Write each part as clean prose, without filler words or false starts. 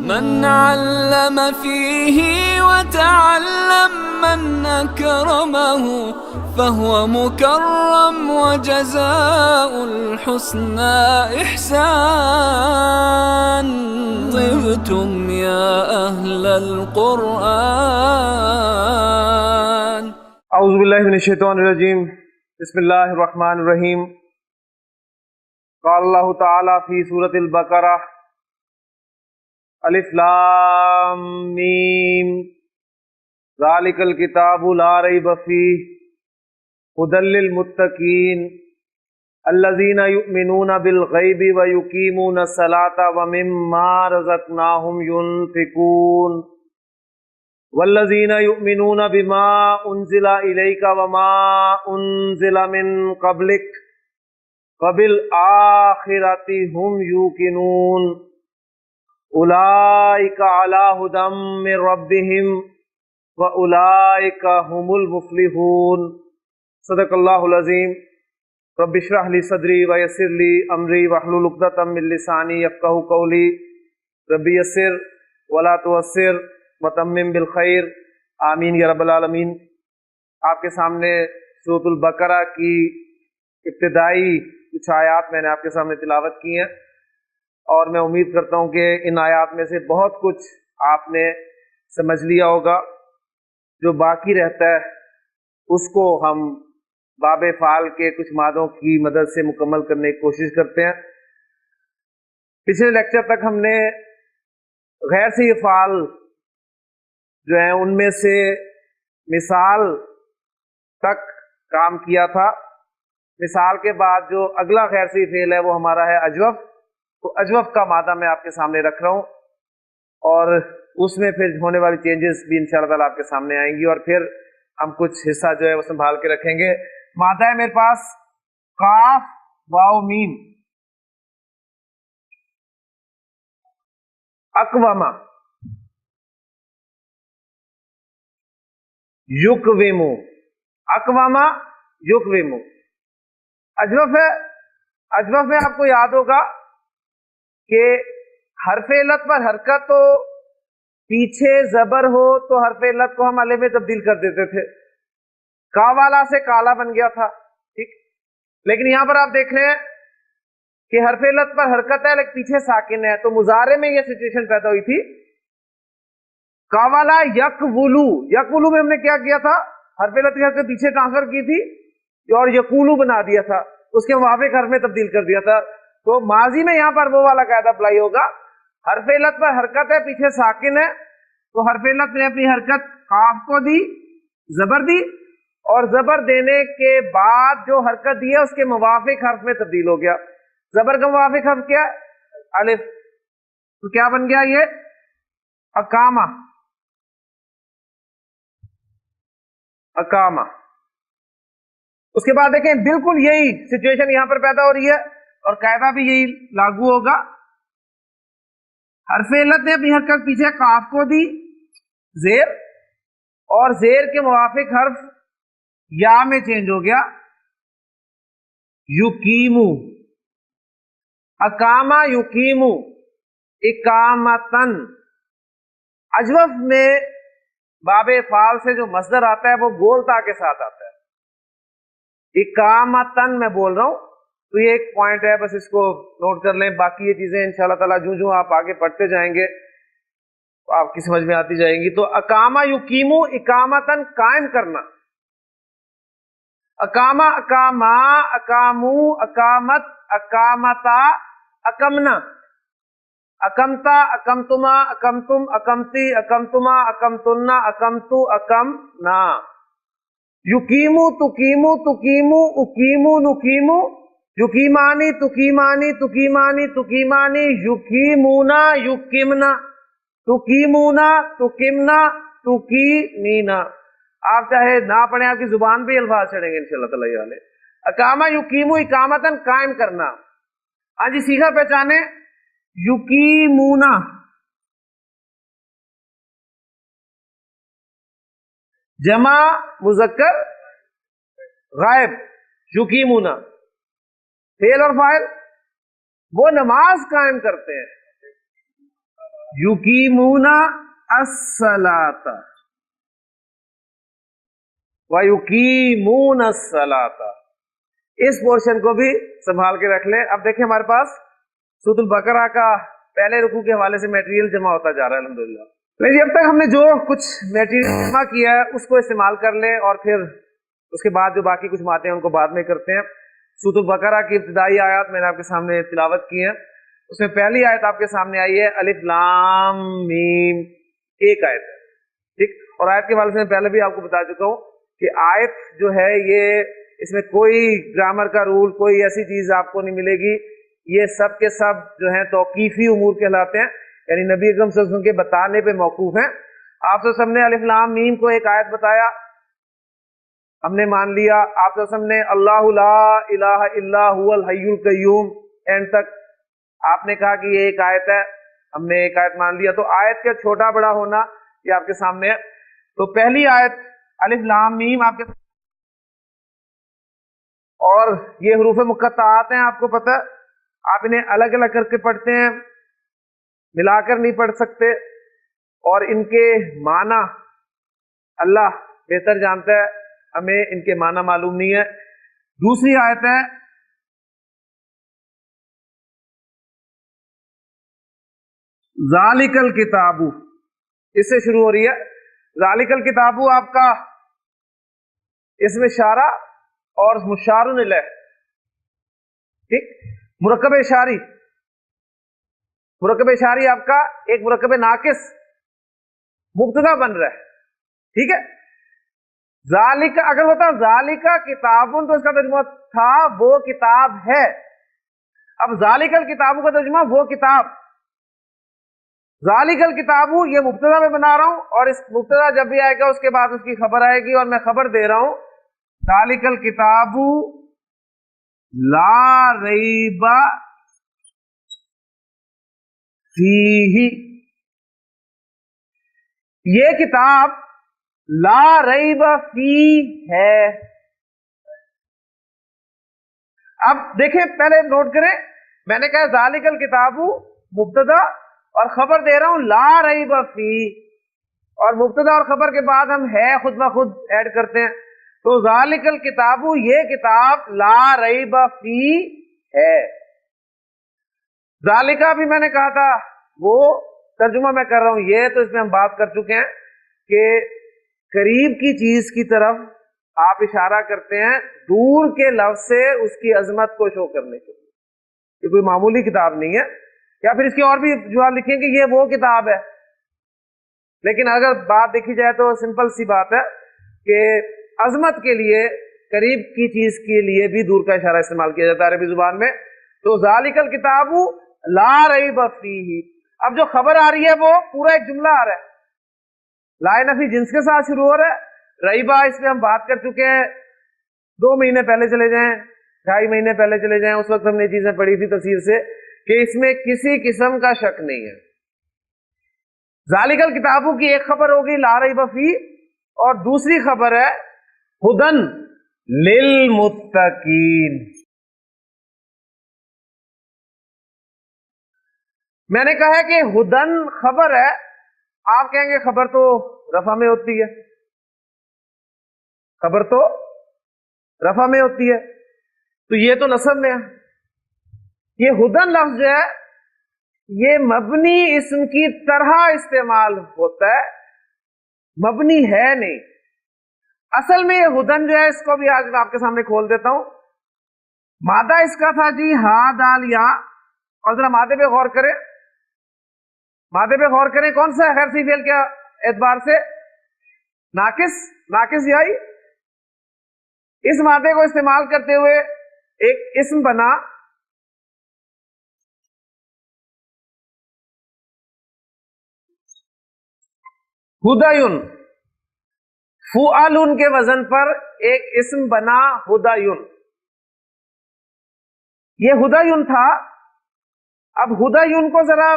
من علم فيه وتعلم من أكرمه فهو مكرم وجزاء الحسنى إحسان. طبتم يا أهل القرآن. اعوذ باللہ من الشیطان الرجیم. بسم اللہ الرحمن الرحیم. قال اللہ تعالی فی سورۃ البقرہ الف لام میم ذالک الکتاب لا ریب فیہ ھدی للمتقین الذین یؤمنون بالغیب ویقیمون الصلاۃ ومما رزقناہم ینفقون والذین یؤمنون بما انزل الیک وما انزل من قبلک وبالآخرۃ ھم یوقنون اولئک علی ھدی من ربہم واولئک ھم المفلحون. صدق اللہ العظیم. رب اشرح لی صدری ویسر لی امری واحلل عقدۃ من لسانی یفقہوا قولی. رب یسر ولا تعسر وتمم بالخیر. آمین یا رب العالمین. آپ کے سامنے سورۃ البقرہ کی ابتدائی کچھ آیات میں نے آپ کے سامنے تلاوت کی ہیں، اور میں امید کرتا ہوں کہ ان آیات میں سے بہت کچھ آپ نے سمجھ لیا ہوگا. جو باقی رہتا ہے اس کو ہم باب فعال کے کچھ مادوں کی مدد سے مکمل کرنے کی کوشش کرتے ہیں. پچھلے لیکچر تک ہم نے غیر سے افعال جو ہیں ان میں سے مثال تک کام کیا تھا. مثال کے بعد جو اگلا غیر سے فعل ہے وہ ہمارا ہے اجوف. تو اجوف کا مادہ میں آپ کے سامنے رکھ رہا ہوں، اور اس میں پھر ہونے والی چینجز بھی انشاءاللہ تعالیٰ آپ کے سامنے آئیں گی، اور پھر ہم کچھ حصہ جو ہے وہ سنبھال کے رکھیں گے. مادہ ہے میرے پاس قاف واو میم. اقوامہ، یقویمو، اقوامہ یقویمو. اجوف ہے. اجوف میں آپ کو یاد ہوگا کہ حرف علت پر حرکت ہو، پیچھے زبر ہو تو حرف علت کو ہم الف میں تبدیل کر دیتے تھے. کا والا سے کالا بن گیا تھا، ٹھیک. لیکن یہاں پر آپ دیکھ رہے ہیں کہ حرف علت پر حرکت ہے لیکن پیچھے ساکن ہے. تو مضارع میں یہ سچویشن پیدا ہوئی تھی. کا والا یقولو. یقولو میں ہم نے کیا کیا تھا؟ حرف علت کی حرکت پیچھے ٹرانسفر کی تھی اور یقولو بنا دیا تھا، اس کے موافق حرف میں تبدیل کر دیا تھا. تو ماضی میں یہاں پر وہ والا قاعدہ اپلائی ہوگا. حرف علت پر حرکت ہے، پیچھے ساکن ہے، تو حرف علت نے اپنی حرکت قاف کو دی، زبر دی، اور زبر دینے کے بعد جو حرکت دی ہے اس کے موافق حرف میں تبدیل ہو گیا. زبر کا موافق حرف کیا ہے؟ الف. تو کیا بن گیا یہ؟ اقامہ. اقامہ. اس کے بعد دیکھیں بالکل یہی سچویشن یہاں پر پیدا ہو رہی ہے، اور قاعدہ بھی یہی لاگو ہوگا. حرف علت نے اپنی حرکت پیچھے قاف کو دی، زیر، اور زیر کے موافق حرف یا میں چینج ہو گیا. یقیمو. اقامہ یقیمو. اقامتن. اجوف میں باب فعال سے جو مصدر آتا ہے وہ گول تا کے ساتھ آتا ہے. اقامتن میں بول رہا ہوں، تو یہ ایک پوائنٹ ہے، بس اس کو نوٹ کر لیں. باقی یہ چیزیں انشاءاللہ تعالیٰ جو آپ آگے پڑھتے جائیں گے آپ کی سمجھ میں آتی جائیں گی. تو اقامہ یقیمو، اقامتن قائم کرنا. اقامہ، اقامہ، اقامو، اقامت، اقامتا، اقمنا، اقمتا، اقمتما، اقمتم، اقمتی، اقمتما، اقمتنا، اقمتو، اقمنا. یقیمو، تقیمو، تقیمو، اقیمو، نقیمو، یقیمانی، تقیمانی، تقیمانی، تقیمانی، یقیمونا، یقیمنا، تقیمونا، تقیمنا، تقیمینا. آپ چاہے نہ پڑھیں، آپ کی زبان پہ الفاظ چڑھیں گے انشاءاللہ تعالی. اقامہ یقیمو، اقامتن قائم کرنا. ہاں جی، صیغہ پہچانے. یقیمونا، جمع مذکر غائب. یقیمونا فعل اور فاعل، وہ نماز قائم کرتے ہیں. یقیمون الصلاۃ وَيُقِيمُونَ الصَّلَاةَ، اس پورشن کو بھی سنبھال کے رکھ لیں۔ اب دیکھیں ہمارے پاس سورۃ البقرہ کا پہلے رکوع کے حوالے سے میٹیریل جمع ہوتا جا رہا ہے الحمدللہ۔ لیکن اب تک ہم نے جو کچھ میٹیریل جمع کیا ہے اس کو استعمال کر لیں، اور پھر اس کے بعد جو باقی کچھ باتیں ہیں ان کو بعد میں کرتے ہیں۔ سورۃ البقرہ کی ابتدائی آیات میں نے آپ کے سامنے تلاوت کی ہیں، اس میں پہلی آیت آپ کے سامنے آئی ہے الف لام میم، ایک آیت ہے، ٹھیک۔ اور آیت کے حوالے سے میں پہلے بھی آپ کو بتا چکا ہوں کہ آیت جو ہے یہ اس میں کوئی گرامر کا رول، کوئی ایسی چیز آپ کو نہیں ملے گی، یہ سب کے سب جو ہیں توقیفی امور کہلاتے ہیں، یعنی نبی اکرم صلی اللہ علیہ وسلم کے بتانے پہ موقوف ہیں۔ آپ صلی اللہ علیہ وسلم نے الف لام میم کو ایک آیت بتایا، ہم نے مان لیا۔ آپ صلی اللہ علیہ وسلم نے اللہ لا الہ الا هو الحی القیوم اینڈ تک آپ نے کہا کہ یہ ایک آیت ہے، ہم نے ایک آیت مان لیا۔ تو آیت کا چھوٹا بڑا ہونا یہ آپ کے سامنے ہے۔ تو پہلی آیت الف لام میم آپ کے، اور یہ حروف مقطعات ہیں، آپ کو پتہ، آپ انہیں الگ الگ کر کے پڑھتے ہیں، ملا کر نہیں پڑھ سکتے، اور ان کے معنی اللہ بہتر جانتا ہے، ہمیں ان کے معنی معلوم نہیں ہے۔ دوسری آیت ہے ذالک الکتاب، اس سے شروع ہو رہی ہے۔ ذالک الکتاب آپ کا اس میں اشارہ اور مشار الیہ، ٹھیک، مرکب اشاری، مرکب اشاری آپ کا ایک مرکب ناقص مبتدا بن رہا ہے، ٹھیک ہے۔ ذالک اگر ہوتا ذالک کتابن تو اس کا ترجمہ تھا وہ کتاب ہے، اب ذالک الکتاب کا ترجمہ وہ کتاب، ذالک الکتاب یہ مبتدا میں بنا رہا ہوں، اور اس مبتدا جب بھی آئے گا اس کے بعد اس کی خبر آئے گی، اور میں خبر دے رہا ہوں ذالک الکتاب لا ریب فیہ، یہ کتاب لا ریب فی ہے۔ اب دیکھیں پہلے نوٹ کریں، میں نے کہا ذالک الکتاب مبتدا اور خبر دے رہا ہوں لا ریب فی، اور مبتدا اور خبر کے بعد ہم ہے خود بخود ایڈ کرتے ہیں، تو ذالک الکتاب یہ کتاب لا ریب فی ہے۔ ذالکہ بھی میں نے کہا تھا وہ ترجمہ میں کر رہا ہوں یہ، تو اس میں ہم بات کر چکے ہیں کہ قریب کی چیز کی طرف آپ اشارہ کرتے ہیں دور کے لفظ سے اس کی عظمت کو شو کرنے کے لیے، یہ کوئی معمولی کتاب نہیں ہے، یا پھر اس کی اور بھی جو آپ لکھیں کہ یہ وہ کتاب ہے، لیکن اگر بات دیکھی جائے تو سمپل سی بات ہے کہ عظمت کے لیے قریب کی چیز کے لیے بھی دور کا اشارہ استعمال کیا جاتا ہے عربی زبان میں۔ تو ذالک الکتاب لا ریب فیہ، اب جو خبر آ رہی ہے وہ پورا ایک جملہ آ رہا ہے، لا نفی جنس کے ساتھ شروع ہو رہا ہے۔ ریبہ اس پہ ہم بات کر چکے ہیں، 2 مہینے پہلے چلے جائیں، 2.5 مہینے پہلے چلے جائیں، اس وقت ہم نے چیزیں پڑھی تھی تفصیل سے کہ اس میں کسی قسم کا شک نہیں ہے۔ ذالک الکتاب کی ایک خبر ہوگی لا ریب فیہ، اور دوسری خبر ہے ہدن للمتقین۔ میں نے کہا ہے کہ ہدن خبر ہے، آپ کہیں گے خبر تو رفع میں ہوتی ہے، خبر تو رفع میں ہوتی ہے، تو یہ تو نصب میں ہے۔ یہ ہدن لفظ جو ہے یہ مبنی اسم کی طرح استعمال ہوتا ہے، مبنی ہے نہیں۔ اصل میں یہ ہدن جو ہے اس کو بھی آج میں آپ کے سامنے کھول دیتا ہوں۔ مادہ اس کا تھا جی ہا دال یا، اور ذرا مادے پہ غور کریں، مادے پہ غور کریں، کون سا ہے خیر فعل کے اعتبار سے؟ ناقص، ناقص یائی۔ اس مادے کو استعمال کرتے ہوئے ایک اسم بنا ہدایون، فعلن کے وزن پر ایک اسم بنا ہدایون، یہ ہدایون تھا۔ اب ہدایون کو ذرا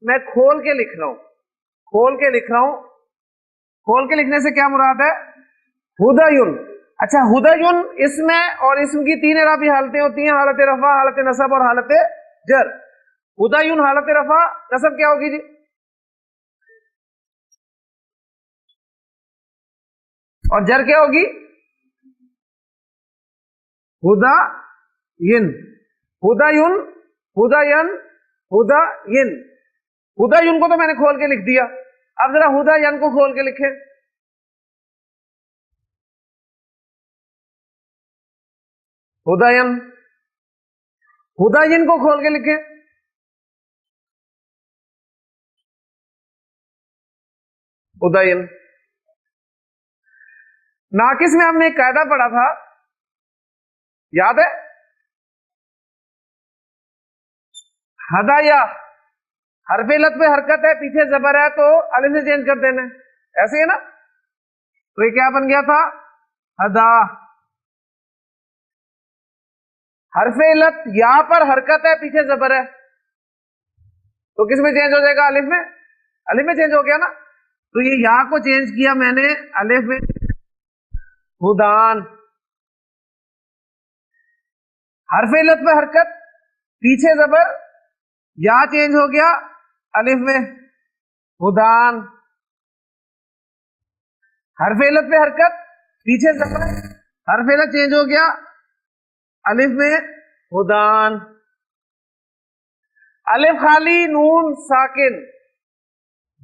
میں کھول کے لکھ رہا ہوں، کھول کے لکھ رہا ہوں، کھول کے لکھنے سے کیا مراد ہے؟ ہدایون۔ اچھا ہدایون اسم ہے، اور اسم کی 3 اعرابی حالتیں ہوتی ہیں، حالت رفع، حالت نصب اور حالت جر۔ ہدایون حالت رفع، نصب کیا ہوگی جی؟ اور جر کیا ہوگی؟ ہدا ین، ہدا یون، ہدا ین، ہدا ین۔ ہدا یون کو تو میں نے کھول کے لکھ دیا، اب ذرا ہدا ین کو کھول کے لکھیں۔ ہدا ین، ہدا ین کو کھول کے لکھیں۔ ہدا ین۔ ناقص میں ہم نے ایک قاعدہ پڑھا تھا، یاد ہے؟ ہدایا، حرف علت پہ حرکت ہے، پیچھے زبر ہے تو الف سے چینج کر دینا ہے، ایسے ہے نا؟ تو یہ کیا بن گیا تھا؟ ہدا۔ حرف علت یا پر حرکت ہے، پیچھے زبر ہے، تو کس میں چینج ہو جائے گا؟ الف میں۔ الف میں چینج ہو گیا نا، تو یہ یا کو چینج کیا میں نے الف میں، ہدان۔ حرف علت پہ حرکت، پیچھے زبر، یا چینج ہو گیا الف میں، ہدان۔ حرف علت پہ حرکت، پیچھے زبر، حرف علت چینج ہو گیا الف میں، ہدان۔ الف خالی، نون ساکن،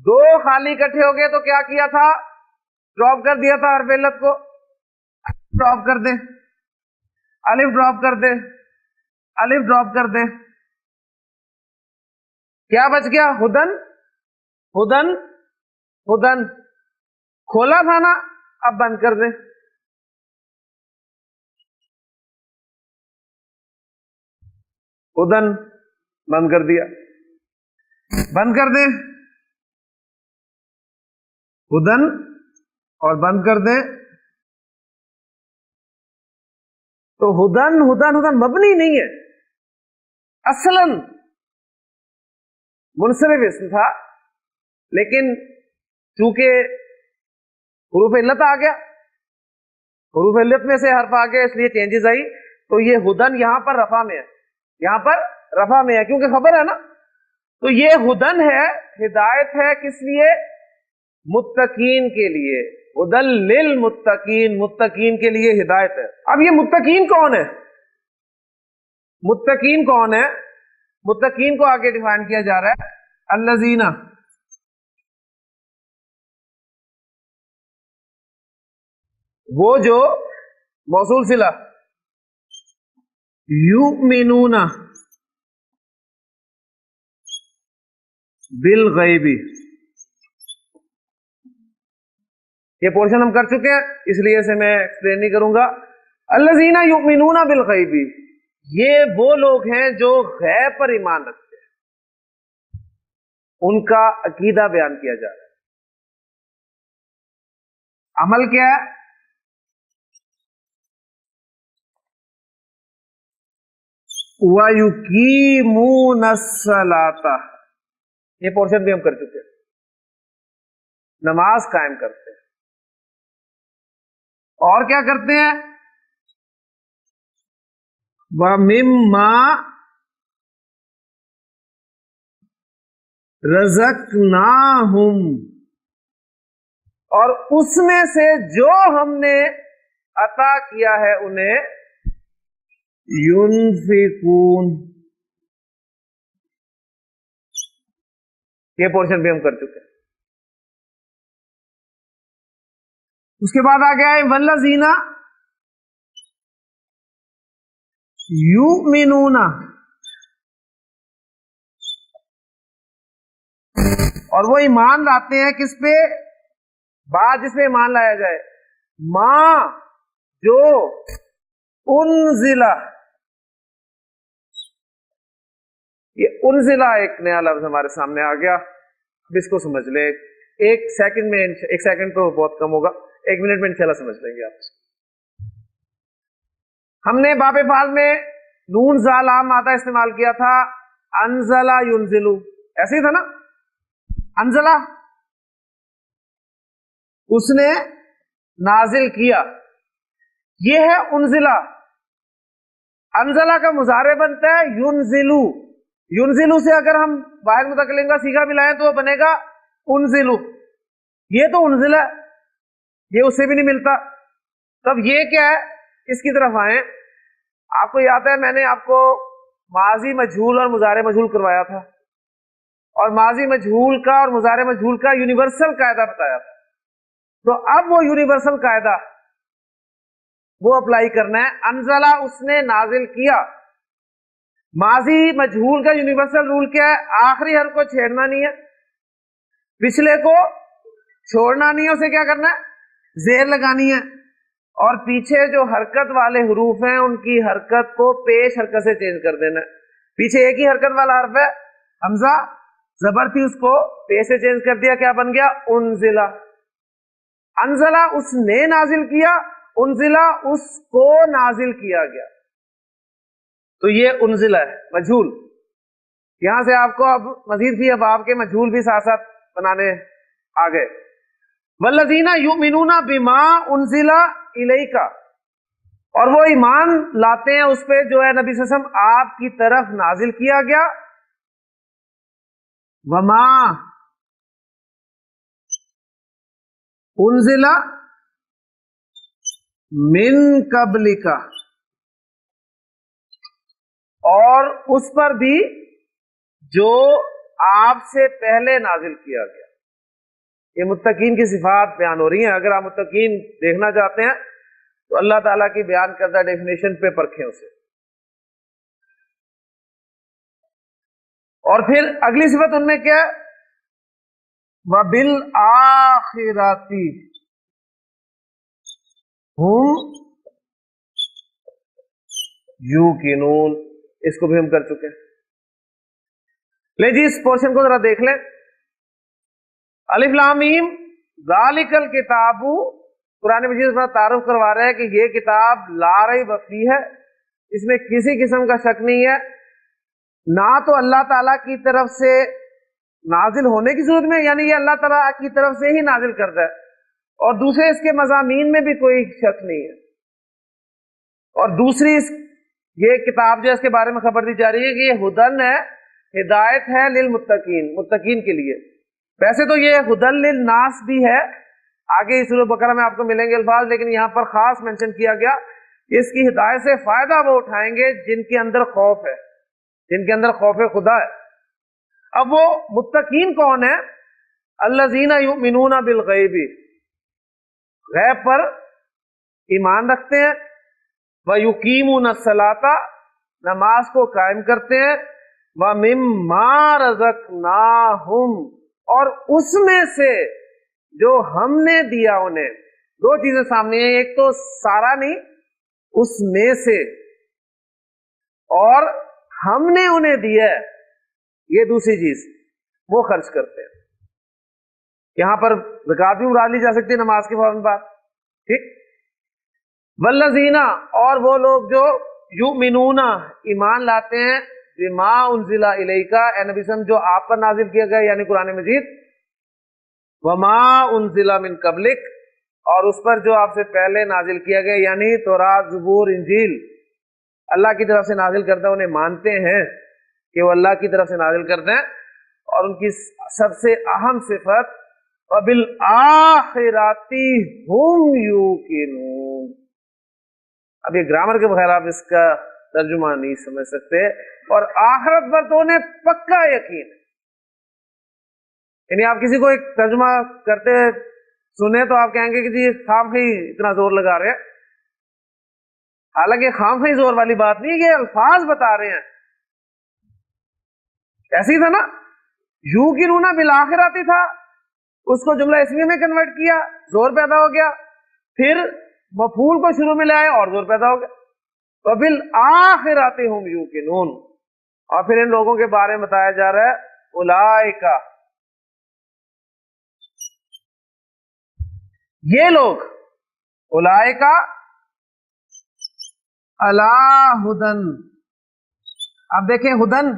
دو خالی اکٹھے ہو گئے تو کیا کیا تھا؟ ڈراپ کر دیا تھا حرف علت کو، ڈراپ کر دیں، الف ڈراپ کر دیں، الف ڈراپ کر دیں، کیا بچ گیا؟ ہدن، ہدن، ہدن۔ کھولا تھا نا، اب بند کر دیں، ہدن، بند کر دیا، بند کر دیں، ہدن اور بند کر دیں۔ تو ہدن، ہدن، ہدن مبنی نہیں ہے، اصلاً منصرف اسم تھا، لیکن چونکہ حروف علت آ گیا، حروف علت میں سے حرف آ گیا، اس لیے چینجز آئی، تو یہ ہدن یہاں پر رفع میں ہے، یہاں پر رفع میں ہے کیونکہ خبر ہے نا، تو یہ ہدن ہے، ہدایت ہے، کس لیے؟ متقین کے لیے، ہدل للمتقین، متقین کے لیے ہدایت ہے۔ اب یہ متقین کون ہے؟ متقین کون ہے؟ متقین کو آگے ڈیفائن کیا جا رہا ہے، الذین، وہ جو، موصول صلہ، یؤمنون بالغیب، یہ پورشن ہم کر چکے ہیں اس لیے اسے میں ایکسپلین نہیں کروں گا۔ الذین یؤمنون بالغیب، یہ وہ لوگ ہیں جو غیب پر ایمان رکھتے ہیں، ان کا عقیدہ بیان کیا جا رہا ہے۔ عمل کیا ہے؟ وَيُقِيمُونَ الصَّلَاةَ، یہ پورشن بھی ہم کر چکے ہیں، نماز قائم کرتے ہیں، اور کیا کرتے ہیں؟ وَمِمَّا رَزَقْنَاهُمْ، اور اس میں سے جو ہم نے عطا کیا ہے انہیں، ينفقون، یہ پورشن بھی ہم کر چکے ہیں۔ اس کے بعد آ گیا ہے والذین یؤمنون، اور وہ ایمان لاتے ہیں کس پہ؟ بعد جس پہ ایمان لایا جائے، ماں جو انزلہ، یہ انزلہ ایک نیا لفظ ہمارے سامنے آ گیا، اب اس کو سمجھ لیں، ایک سیکنڈ میں، ایک سیکنڈ تو بہت کم ہوگا، ایک منٹ میں انشاءاللہ سمجھ لیں گے آپ۔ ہم نے باب فعل میں نون زال عام مادہ استعمال کیا تھا، انزلہ ینزلو، ایسے ہی تھا نا؟ انزلہ اس نے نازل کیا، یہ ہے انزلہ۔ انزلہ کا مضارع بنتا ہے ینزلو، ینزلو سے اگر ہم واحد متکلم کا صیغہ بھی لائیں تو وہ بنے گا انزلو، یہ تو انزلہ، یہ اس سے بھی نہیں ملتا. تب یہ کیا ہے, اس کی طرف آئیں. آپ کو یاد ہے میں نے آپ کو ماضی مجہول اور مضارع مجہول کروایا تھا, اور ماضی مجہول کا اور مضارع مجہول کا یونیورسل قاعدہ بتایا تھا. تو اب وہ یونیورسل قاعدہ وہ اپلائی کرنا ہے. انزلہ اس نے نازل کیا. ماضی مجہول کا یونیورسل رول کیا ہے؟ آخری حرف کو چھیڑنا نہیں ہے, پچھلے کو چھوڑنا نہیں ہے, اسے کیا کرنا ہے؟ زیر لگانی ہے. اور پیچھے جو حرکت والے حروف ہیں ان کی حرکت کو پیش حرکت سے چینج کر دینا ہے. پیچھے ایک ہی حرکت والا حرف ہے حمزہ, زبر تھی, اس کو پیش سے چینج کر دیا, کیا بن گیا؟ انزلہ. انزلہ اس نے نازل کیا, انزلہ اس کو نازل کیا گیا. تو یہ انزلہ ہے مجہول. یہاں سے آپ کو اب مزید بھی اب آپ کے مجہول بھی ساتھ ساتھ بنانے آ گئے. والذین یؤمنون بما انزل الیک, اور وہ ایمان لاتے ہیں اس پہ جو ہے نبی صلی اللہ علیہ وسلم آپ کی طرف نازل کیا گیا. وما انزل من قبلک, اور اس پر بھی جو آپ سے پہلے نازل کیا گیا. یہ متقین کی صفات بیان ہو رہی ہیں. اگر آپ متقین دیکھنا چاہتے ہیں تو اللہ تعالیٰ کی بیان کردہ ڈیفینیشن پہ پرکھیں اسے. اور پھر اگلی صفت ان میں کیا ہے؟ وَبِالْآخِرَةِ هُمْ یوقنون. اس کو بھی ہم کر چکے ہیں. لے جی اس پورشن کو ذرا دیکھ لیں. الف لام میم ذالک الکتاب, قرآن مجید اپنا تعارف کروا رہا ہے کہ یہ کتاب لا ریب فیہ ہے, اس میں کسی قسم کا شک نہیں ہے. نہ تو اللہ تعالیٰ کی طرف سے نازل ہونے کی صورت میں, یعنی یہ اللہ تعالیٰ کی طرف سے ہی نازل کرتا ہے, اور دوسرے اس کے مضامین میں بھی کوئی شک نہیں ہے. اور دوسری یہ کتاب جو اس کے بارے میں خبر دی جا رہی ہے کہ یہ ہدن ہے, ہدایت ہے للمتقین, متقین کے لیے. ویسے تو یہ ہدن للناس بھی ہے, آگے سورہ بقرہ میں آپ کو ملیں گے الفاظ, لیکن یہاں پر خاص مینشن کیا گیا اس کی ہدایت سے فائدہ وہ اٹھائیں گے جن کے اندر خوف ہے, جن کے اندر خوف خدا ہے. اب وہ متقین کون ہے؟ الذین یؤمنون بالغیب, غیب پر ایمان رکھتے ہیں. وَيُقِيمُونَ الصَّلَاةَ, نماز کو قائم کرتے ہیں. وَمِمَّا رَزَقْنَاهُمْ, اور اس میں سے جو ہم نے دیا انہیں. دو چیزیں سامنے ہیں, ایک تو سارا نہیں, اس میں سے, اور ہم نے انہیں دیا ہے, یہ دوسری چیز, وہ خرچ کرتے ہیں. یہاں پر زکات بھی مراد لی جا سکتی ہے نماز کے فوراً بعد, ٹھیک. والذین, اور وہ لوگ جو یؤمنون, ایمان لاتے ہیں, بما انزل الیک, اے نبی صلی اللہ علیہ وسلم جو آپ پر نازل کیا گیا یعنی قرآن مجید. وما انزل من قبلک, اور اس پر جو آپ سے پہلے نازل کیا گیا یعنی تورات, زبور, انجیل اللہ کی طرف سے نازل کرتا ہے, انہیں مانتے ہیں کہ وہ اللہ کی طرف سے نازل کرتے ہیں. اور ان کی سب سے اہم صفت وَبِالْآخِرَةِ هُمْ یوقنون. اب یہ گرامر کے بغیر آپ اس کا ترجمہ نہیں سمجھ سکتے, اور آخرت پر تو انہیں پکا یقین ہے. یعنی آپ کسی کو ایک ترجمہ کرتے سنیں تو آپ کہیں گے کہ جی خام ہی اتنا زور لگا رہے ہیں, حالانکہ خام ہی زور والی بات نہیں, یہ الفاظ بتا رہے ہیں. ایسی تھا نا, یوقنون بالآخرۃ تھا, اس کو جملہ اسمیہ میں کنورٹ کیا, زور پیدا ہو گیا. پھر مفعول کو شروع میں لائے اور زور پیدا ہو گیا. وَبِالْآخِرَةِ هُمْ یوقنون, اور پھر ان لوگوں کے بارے میں بتایا جا رہا ہے اولئک, یہ لوگ, اولئک علی ہدن. اب دیکھیں ہدن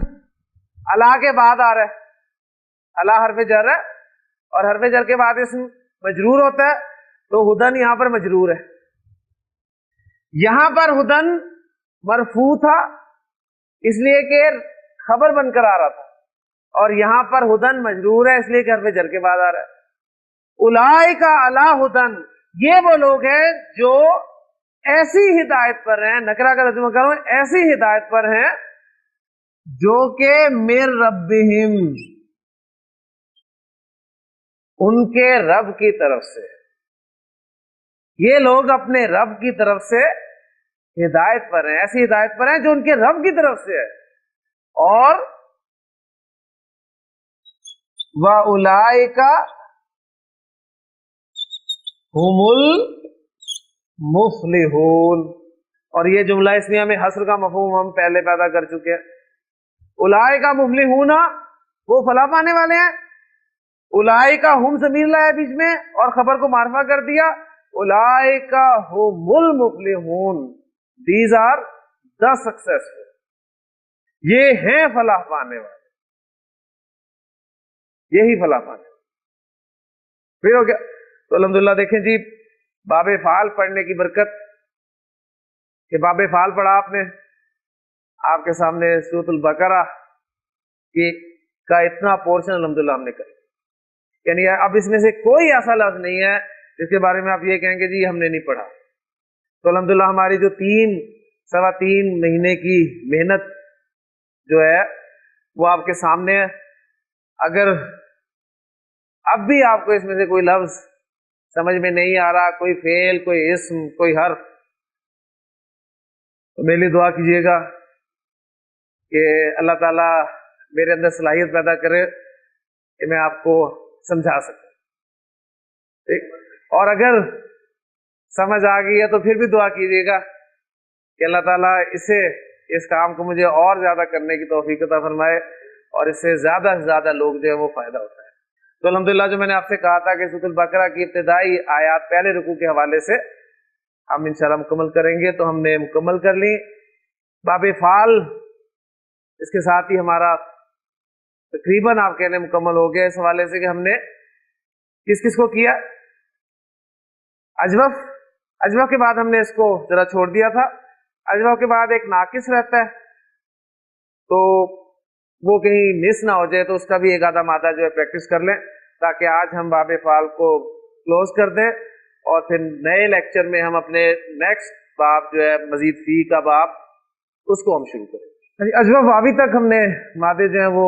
اللہ کے بعد آ رہا ہے, اللہ حرف جر ہے, اور حرف جر کے بعد اسم مجرور ہوتا ہے, تو ہدن یہاں پر مجرور ہے. یہاں پر ہدن مرفوع تھا اس لیے کہ خبر بن کر آ رہا تھا, اور یہاں پر ہدن مجرور ہے اس لیے کہ حرف جر کے بعد آ رہا ہے. اولئک علی ہدن, یہ وہ لوگ ہیں جو ایسی ہدایت پر ہیں، نکرہ کا ترجمہ کر رہا ہوں، ایسی ہدایت پر ہیں جو کہ من ربہم، ان کے رب کی طرف سے. یہ لوگ اپنے رب کی طرف سے ہدایت پر ہیں، ایسی ہدایت پر ہیں جو ان کے رب کی طرف سے ہے. اور وَأُولَئِكَ هُمُ الْمُفْلِحُونَ. اور یہ جملہ اسمیہ میں حصر کا مفہوم ہم پہلے پیدا کر چکے ہیں. اولئک مفلحون، وہ فلاح پانے والے ہیں. اولئک ہم ضمیر لایا بیچ میں اور خبر کو معرفہ کر دیا. اولئک هم المفلحون، دیز آر the successful. یہ ہیں فلاح پانے والے، یہی فلاح پانے. پھر ہو گیا. تو الحمدللہ دیکھیں جی باب فعال پڑھنے کی برکت کہ باب فعال پڑھا آپ نے، آپ کے سامنے سورۃ البقرہ کا اتنا پورشن الحمدللہ ہم نے کر، یعنی اب اس میں سے کوئی ایسا لفظ نہیں ہے جس کے بارے میں آپ یہ کہیں گے جی ہم نے نہیں پڑھا. تو الحمدللہ ہماری جو 3 مہینے کی محنت جو ہے وہ آپ کے سامنے ہے. اگر اب بھی آپ کو اس میں سے کوئی لفظ سمجھ میں نہیں آ رہا، کوئی فعل، کوئی اسم، کوئی حرف، تو میرے لیے دعا کیجیے گا کہ اللہ تعالیٰ میرے اندر صلاحیت پیدا کرے کہ میں آپ کو سمجھا سکوں. ٹھیک. اور اگر سمجھ آ گئی ہے تو پھر بھی دعا کیجیے گا کہ اللہ تعالیٰ اس کام کو مجھے اور زیادہ کرنے کی توفیق عطا فرمائے اور اس سے زیادہ لوگ جو ہے وہ فائدہ ہوتا ہے. تو الحمدللہ جو میں نے آپ سے کہا تھا کہ سورۃ البقرہ کی ابتدائی آیات پہلے رکوع کے حوالے سے ہم انشاءاللہ مکمل کریں گے، تو ہم نے مکمل کر لی. باب فعال اس کے ساتھ ہی ہمارا تقریباً آپ کہنے مکمل ہو گیا، اس حوالے سے کہ ہم نے کس کس کو کیا. اجوف کے بعد ہم نے اس کو ذرا چھوڑ دیا تھا. اجوف کے بعد ایک ناقص رہتا ہے، تو وہ کہیں مس نہ ہو جائے، تو اس کا بھی ایک آدھا مادہ جو ہے پریکٹس کر لیں، تاکہ آج ہم باب فعال کو کلوز کر دیں اور پھر نئے لیکچر میں ہم اپنے نیکسٹ باب جو ہے مزید فی کا باب اس کو ہم شروع کریں. اجوف واوی تک ہم نے مادے جو ہیں وہ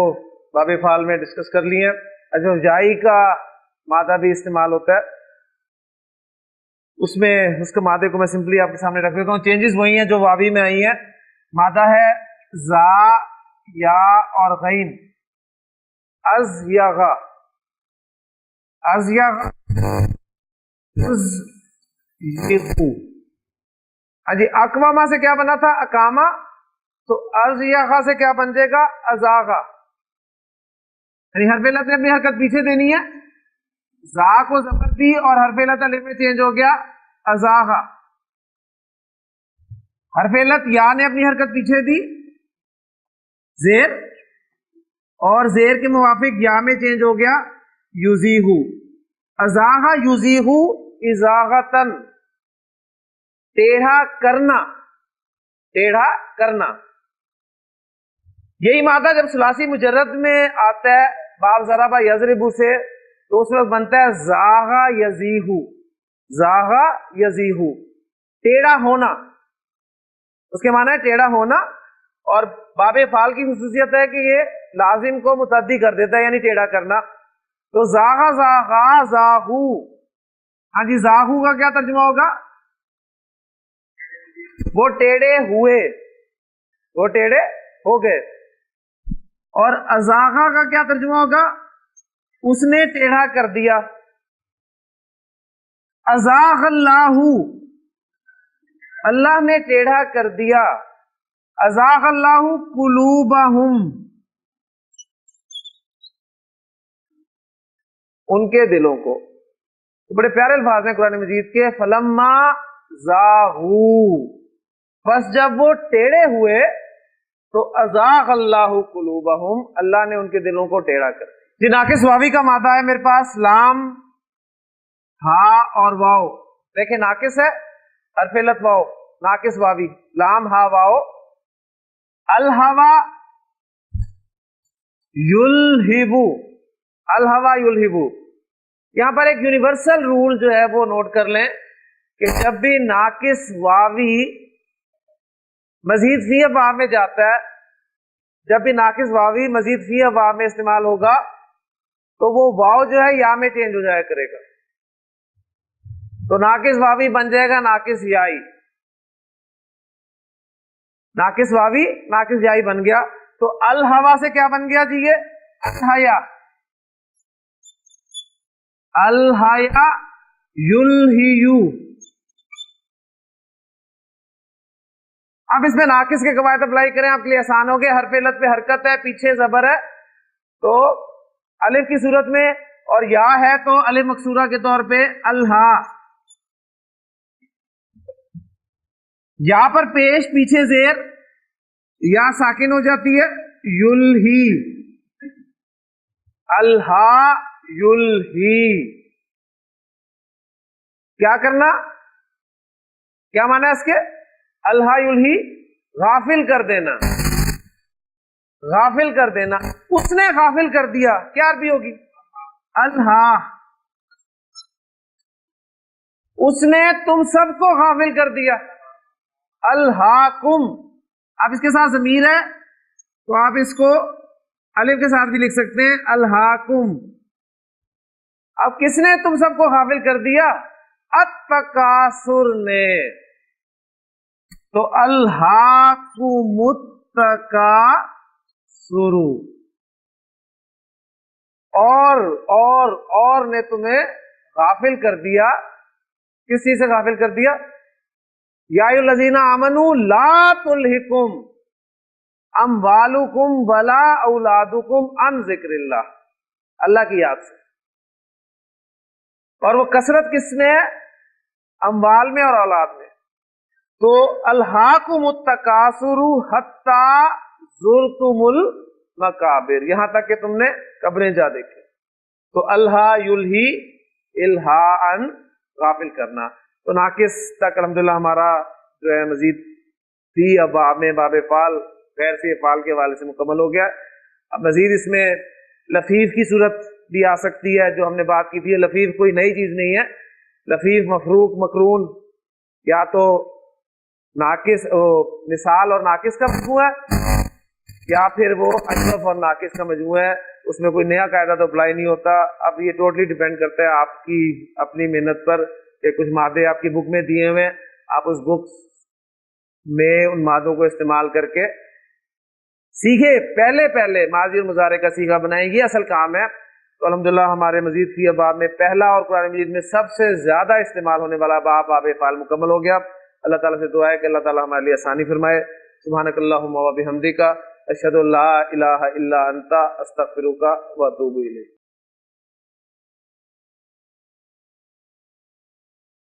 باب فعال میں ڈسکس کر لیے ہیں. اجوف جائی کا مادہ بھی استعمال ہوتا ہے، اس کے مادے کو میں سمپلی آپ کے سامنے رکھ دیتا ہوں. چینجز وہی ہیں جو واوی میں آئی ہیں. مادہ ہے زا، یا اور غین. ازیغا، ہاں جی. اقواما سے کیا بنا تھا؟ اقاما. تو ازیغا سے کیا بن جائے گا؟ ازاغا. یعنی حرف علت نے اپنی حرکت پیچھے دینی ہے، زا کو زبر دی اور حرف علت الف میں چینج ہو گیا ازاغا. حرف علت یا نے اپنی حرکت پیچھے دی زیر، اور زیر کے موافق یا میں چینج ہو گیا یزیہو. ازاغا یزیہو ازاغتن، ٹیڑھا کرنا. یہی مادہ جب ثلاثی مجرد میں آتا ہے باب ضربہ یضربو سے، تو اس وقت بنتا ہے زاغا یزیہو، ٹیڑھا ہونا. اس کے معنی ہے ٹیڑھا ہونا. اور باب فعال کی خصوصیت ہے کہ یہ لازم کو متعدی کر دیتا ہے، یعنی ٹیڑھا کرنا. تو زاغا زاغو. ہاں جی. زاغو کا کیا ترجمہ ہوگا؟ وہ ٹیڑھے ہوئے، وہ ٹیڑھے ہو گئے. اور ازاغا کا کیا ترجمہ ہوگا؟ اس نے ٹیڑھا کر دیا. ازاغ اللہ، اللہ نے ٹیڑھا کر دیا. ازاغ اللہ قلوبہم، ان کے دلوں کو. بڑے پیارے الفاظ ہیں قرآن مجید کے. فلما زاغو، بس جب وہ ٹیڑھے ہوئے تو ازاغ اللہ قلوبہم، اللہ نے ان کے دلوں کو ٹیڑھا کر دیا. جی. ناقص واوی کا مادہ ہے میرے پاس لام، ہا اور واؤ. دیکھیں ناقص ہے، حرف علت واؤ، ناقص واوی، لام ہا واؤ. الہوا یلہبو، الہوا یلہبو، یہاں پر ایک یونیورسل رول جو ہے وہ نوٹ کر لیں کہ جب بھی ناقص واوی مزید فی افعال میں جاتا ہے، جب بھی ناقص واوی مزید فی افعال میں استعمال ہوگا تو وہ واو جو ہے یا میں چینج ہو جایا کرے گا، تو ناقص واوی بن جائے گا ناقص یائی، ناقص واوی ناقص یائی بن گیا. تو الہوا سے کیا بن گیا جی؟ یہ الحیا، الحیا یلہیو. اب اس میں ناقص کے قواعد اپلائی کریں، آپ کے لیے آسان ہو گیا. حرف علت پہ حرکت ہے، پیچھے زبر ہے، تو الف کی صورت میں، اور یا ہے تو الف مکسورہ کے طور پہ الہا. یا پر پیش پیچھے زیر، یا ساکن ہو جاتی ہے، یلہی، الہا یلہی. کیا کرنا، کیا معنی ہے اس کے؟ الہا یلہی، غافل کر دینا، غافل کر دینا. اس نے غافل کر دیا، کیا عربی ہوگی؟ الہا. اس نے تم سب کو غافل کر دیا، الہاکم. اب اس کے ساتھ ضمیر ہے تو آپ اس کو الف کے ساتھ بھی لکھ سکتے ہیں، الہاکم. اب کس نے تم سب کو غافل کر دیا؟ التکاثر نے. تو الہاکم التکاثر، اور نے تمہیں غافل کر دیا. کس چیز سے غافل کر دیا؟ یا ایھا الذین آمنوا لا تلہکم اموالکم ولا اولادکم عن ذکر اللہ، اللہ کی یاد سے. اور وہ کثرت کس میں ہے؟ اموال میں اور اولاد میں. تو الہاکم التکاثر حتی زرتم المقابر، یہاں تک کہ تم نے قبریں جا دیکھی. تو الہا یلہی، الہاء غافل کرنا. تو ناقص تک الحمدللہ ہمارا جو ہے مزید فی ابواب میں باب فعل غیر فی افعال کے حوالے سے مکمل ہو گیا. اب مزید اس میں لفیف کی صورت بھی آ سکتی ہے، جو ہم نے بات کی تھی. لفیف کوئی نئی چیز نہیں ہے. لفیف مفروق مقرون یا تو ناقص مثال اور ناقص کا مجموعہ ہے، یا پھر وہ اشرف اور ناقص کا مجموعہ ہے. اس میں کوئی نیا قاعدہ تو اپلائی نہیں ہوتا. اب یہ ٹوٹلی ڈیپینڈ کرتا ہے آپ کی اپنی محنت پر کہ کچھ مادے آپ کی بک میں دیے ہوئے ہیں، آپ اس بک میں ان مادوں کو استعمال کر کے سیکھے. پہلے ماضی اور مضارع کا سیگا بنائیں، یہ اصل کام ہے. تو الحمدللہ ہمارے مزید فی ابواب میں پہلا اور قرآن مجید میں سب سے زیادہ استعمال ہونے والا باب فعل مکمل ہو گیا. اللہ تعالیٰ سے دعا ہے کہ اللہ تعالیٰ ہمارے لیے آسانی فرمائے. سبحانک اللہم و بحمدک، اشہد ان لا الہ الا انت، استغفرک و اتوب الیک.